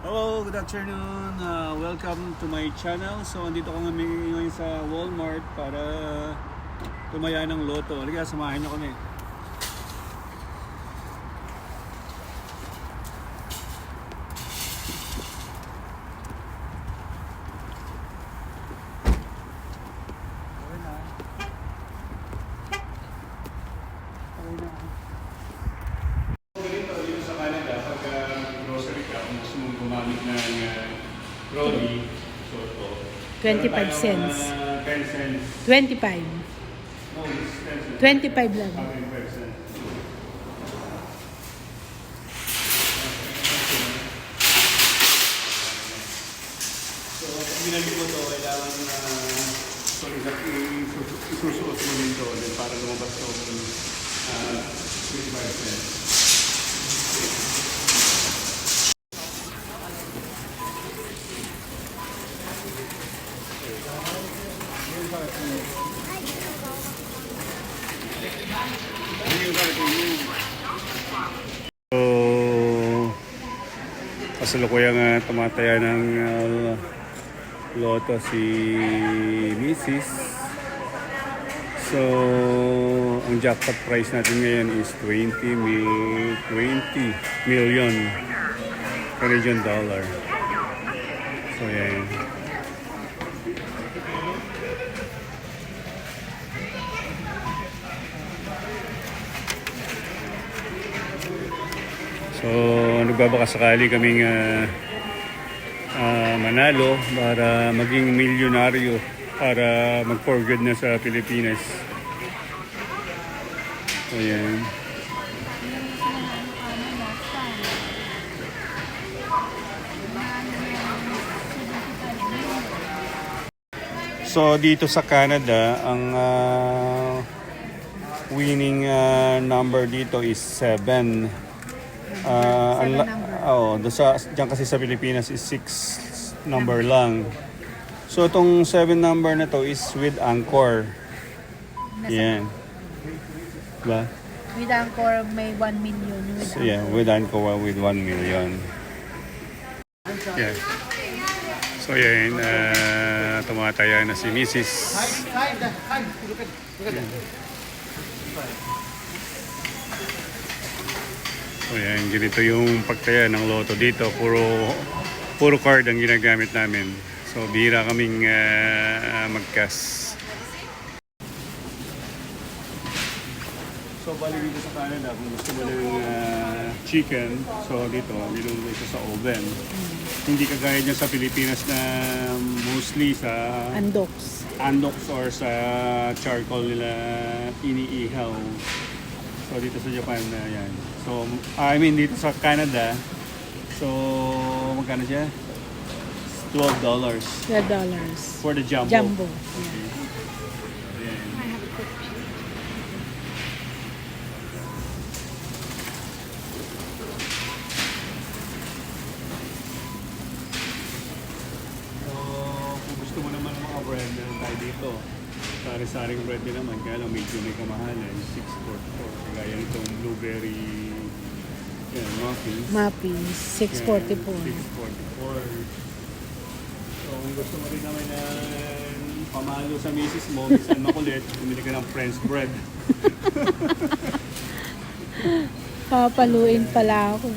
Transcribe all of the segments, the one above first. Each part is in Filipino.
Hello, good afternoon. Welcome to my channel. So, andito ko ngayon sa Walmart para tumaya ng loto. Halika, samahan niyo kami. Ganito dito sa Canada, pag grocery ka, kung gusto mong gumamit ng trolley, so ito. 25 cents. 10 cents. 25. No, it's 10 cents. 25 lang. 25 cents. So, pag binalik mo ito, kailangan na isusuot mo nito para lumabas ito ng 25 cents. So, kasalukuyang tumataya ng loto si Mrs. So, ang jackpot price natin ngayon is 20 million Canadian dollar. So, yan. So, nagbabaka sakali kaming manalo para maging milyonaryo para mag-for good na sa Pilipinas. So, yan. So, dito sa Canada, ang winning number dito is 7. Diyan kasi sa Pilipinas is 6 number lang. So itong 7 number na to is with Anchor. Yan. Diba? With Anchor, may 1 million. So, yeah, with Anchor with 1 million. Yeah. So yan, tumataya na si Mrs. Yan. So yan, ganito yung pagtaya ng loto dito. Puro card ang ginagamit namin. So bihira kaming mag-cash. So bali dito sa Canada, kung gusto mo ng chicken, so dito, niluluto ito sa oven. Hindi kagaya dyan sa Pilipinas na mostly sa Andox or sa charcoal nila iniihaw. So dito sa Japan na yan. So dito sa Canada, so magkano siya? $12 $12. for the jumbo. Jumbo. Okay. Ayan. So kung gusto mo naman ng mga bread, meron tayo dito. Sari-saring bread din naman, kaya lang medyo may kamahalan, 644. Kagaya nitong blueberry Muffins, 644. 644. So kung gusto mo rin naman na pamalo sa misis mo, minsan makulit, bumili ka ng French bread. Papaluin pala ako.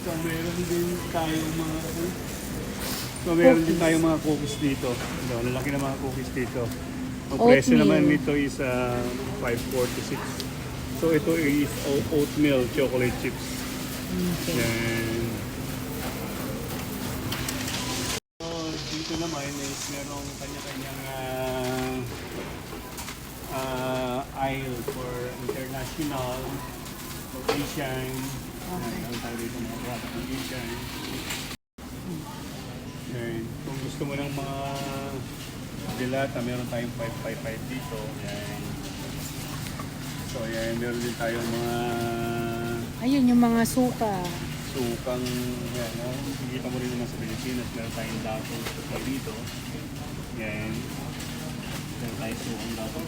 So meron din tayong mga cookies dito. Lalaki na mga cookies dito. Ang presyo naman nito is 546. So ito is oatmeal chocolate chips. Okay. Yan. So dito naman is merong kanya-kanyang aisle for international, for Asian. Meron tayo dito mga product ng Asian. Yan. Kung gusto mo ng mga dilata, meron tayong 555 dito. Yan. So yan, meron din tayong mga Ayun yung mga suka. sukang, yan, nakikita mo rin naman sa Pilipinas, meron tayong dato sa dito. Yan. Meron tayong sukang dato.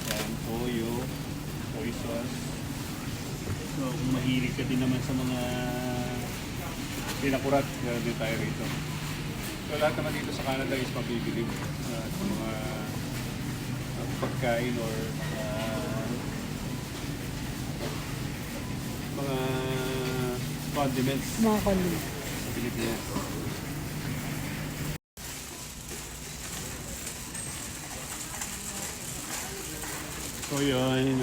Yan, toyo, soy sauce. So kung mahilig ka din naman sa mga pinakurat, meron din tayo rito. So lahat naman dito sa Canada is mabibili sa mga pagkain or mga condiments Mga kundi. sa Pilipinas. So yun,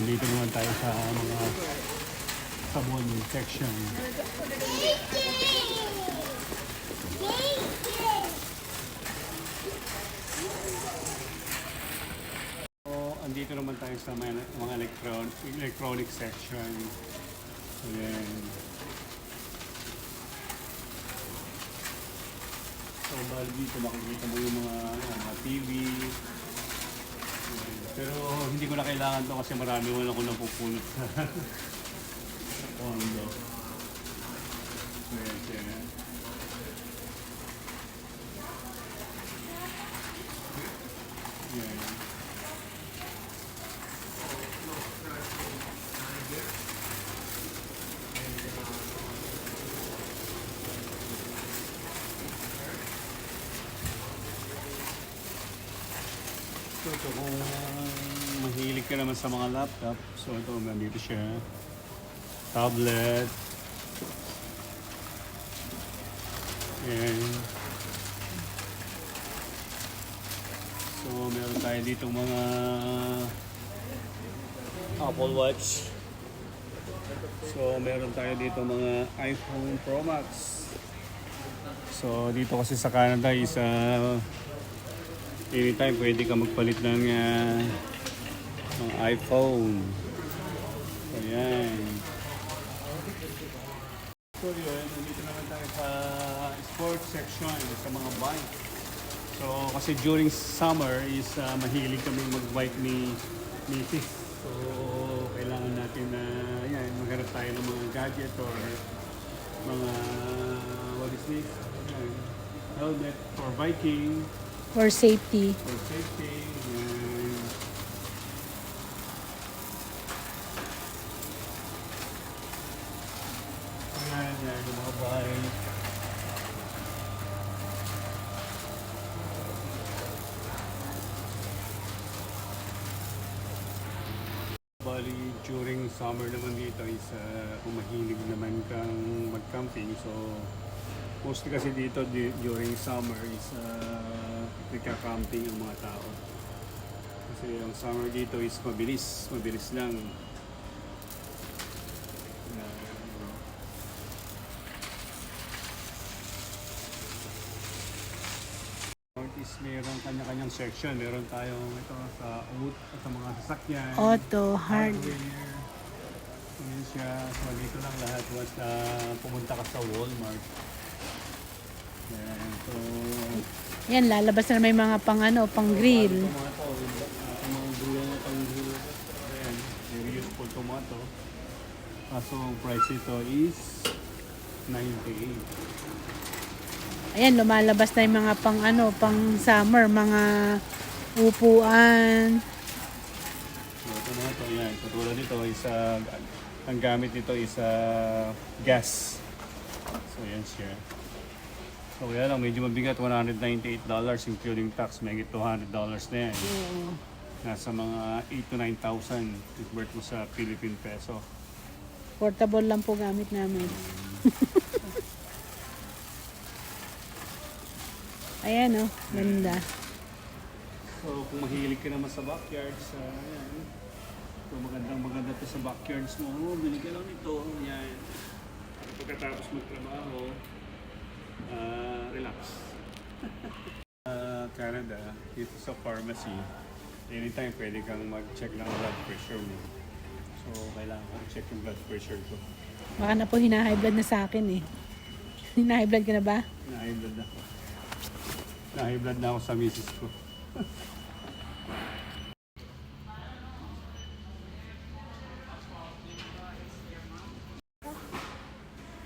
dito naman tayo sa mga sabon section. So, andito naman tayo sa mga electronic section. So yan. So bali dito makikita mo yung mga TV. Pero hindi ko na kailangan to kasi marami wala ko napupulot sa condo. So yan. Yan. So ito kung mahilig ka naman sa mga laptop, so ito nandito siya. Tablet. Ayan. So meron tayo dito mga Apple Watch. So meron tayo dito mga iPhone Pro Max. So dito kasi sa Canada is anytime pwede ka magpalit ng iPhone. So yan. So yun, nandito naman tayo sa sports section, sa mga bike. So kasi during summer is mahilig kami mag-bike ni Mrs. So kailangan natin na maghanap tayo ng mga gadget or mga what is this? Helmet for biking. For safety. For safety. Yan, yung mga bike. Bali, during summer naman dito is kung mahilig naman kang mag-camping. So, mostly kasi dito during summer is nagka-camping ang mga tao. Kasi ang summer dito is mabilis lang. Is meron kanya-kanyang section. Meron tayong ito sa sa mga sasakyan. Auto, hard. Hardware. Ayan siya. So dito lang lahat once na pumunta ka sa Walmart. Ayan. So Yan, lalabas na may mga pang grill. tomato. Ang mga gulong na pang grill. Ayan. Very useful tomato. Kaso ang price ito is 98. Ayan, lumalabas na yung mga pang summer, mga upuan. So ito na ito. Yan. Katulad nito is ang gamit nito is gas. So yan siya. So kaya lang medyo mabigat, $198 including tax, may $200 na yan. Nasa mga 8,000 to 9,000 convert mo sa Philippine peso. Portable lang po gamit namin. Ayan ganda. So kung mahilig ka naman sa backyards, ayan. So maganda to sa backyards mo. Bili ka lang nito. Yan. Pagkatapos magtrabaho, relax. Canada, dito sa pharmacy, anytime pwede kang mag-check ng blood pressure mo. So kailangan ko check yung blood pressure ko. Baka na po hina-high blood na sa akin eh. Hina-high blood ka na ba? Na-high blood ako. Na-high blood na ako sa misis ko.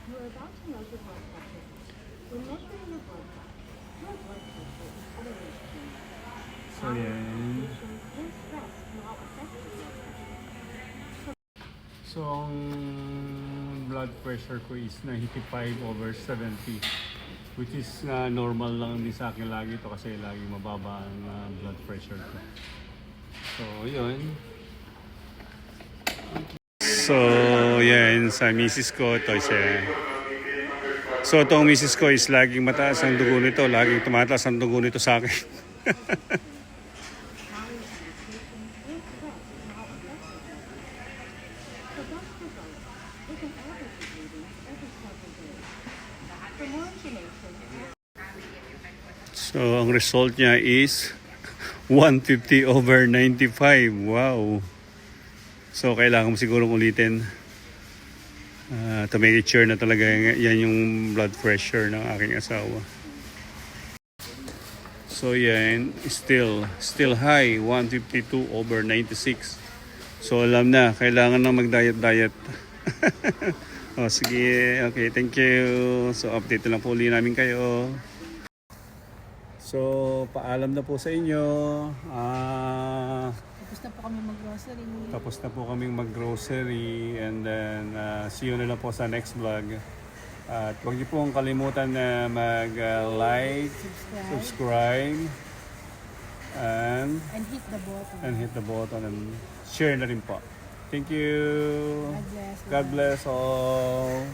You're about to measure blood pressure. When measuring your blood pressure is always key. So yan. Patients and stress can all affect your blood pressure. So, ang blood pressure ko is 95/70, which is normal lang din sa akin lagi ito kasi lagi mababa ang blood pressure ko. So, yun. So, yan sa misis ko, ito siya. So, itong misis ko is laging mataas ang dugo nito, laging tumataas ang dugo nito sa akin. For more information, So, ang result niya is 150/95. Wow! So, kailangan mo sigurong ulitin to make sure na talaga yan yung blood pressure ng aking asawa. So, yan. Still high. 152/96. So, alam na. Kailangan na mag-diet. O, sige. Okay, thank you. So, update na lang po ulit namin kayo. So, paalam na po sa inyo. Tapos na po kami mag-grocery. Tapos na po kaming mag-grocery and then see you na lang po sa next vlog. At huwag niyo pong kalimutan na mag-like, subscribe, and And hit the button. and share na rin po. Thank you. God bless. God bless all.